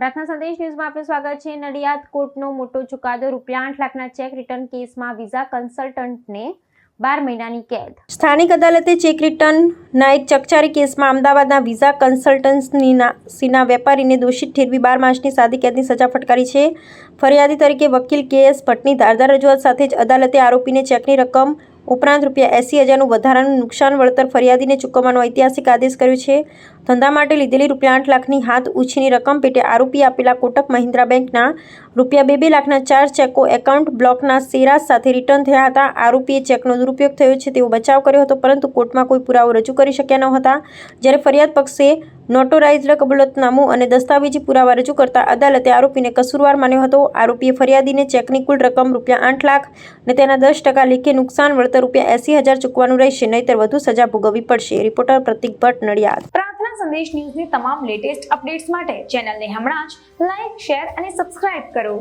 પ્રાર્થના સંદેશ ન્યૂઝમાં આપનું સ્વાગત છે। નડિયાદ કોર્ટનો મોટો ચુકાદો, ₹8 લાખના ચેક રિટર્ન કેસમાં વિઝા કન્સલ્ટન્ટને 12 મહિનાની કેદ। સ્થાનિક અદાલતે ચેક રિટર્નના એક ચકચારી કેસમાં અમદાવાદના વિઝા કન્સલ્ટન્સીના વેપારીને દોષિત ઠેરવી 12 માસની સાદી કેદની સજા ફટકારી છે। ફરિયાદી તરીકે વકીલ કે.એસ. ભટ્ટની ધારદાર રજૂઆત સાથે જ અદાલતે આરોપીને ચેકની રકમ ઉપરાંત ₹80,000નું વધારાનું નુકસાન વળતર ફરિયાદીને ચૂકવવાનો ઐતિહાસિક આદેશ કર્યો છે। ધંધા માટે લીધેલી ₹8 લાખની હાથ ઉછીની રકમ પેટે આરોપીએ આપેલા કોટક મહિન્દ્રા બેંકના ₹2 લાખના 4 ચેકો એકાઉન્ટ બ્લોકના સેરાજ સાથે રિટર્ન થયા હતા। આરોપીએ ચેકનો દુરુપયોગ થયો છે તેવો બચાવ કર્યો હતો, પરંતુ કોર્ટમાં કોઈ પુરાવો રજૂ કરી શક્યા ન હતા। જ્યારે ફરિયાદ પક્ષે નોટરાઇઝ્ડ કબૂલાતનામું અને દસ્તાવેજી પુરાવા રજૂ કરતા અદાલતે આરોપીને કસૂરવાર માન્યો હતો। આરોપીએ ફરિયાદીને ચેકની કુલ રકમ ₹8 લાખ અને તેના 10% લેખે નુકસાન વળતર ₹80,000 ચૂકવવાનું રહેશે, નહીંતર વધુ સજા ભોગવવી પડશે। રિપોર્ટર પ્રતિક ભટ્ટ, નડિયાદ। પ્રાર્થના સંદેશ ન્યૂઝની તમામ લેટેસ્ટ અપડેટ્સ માટે ચેનલને હમણાં જ લાઈક, શેર અને સબસ્ક્રાઇબ કરો।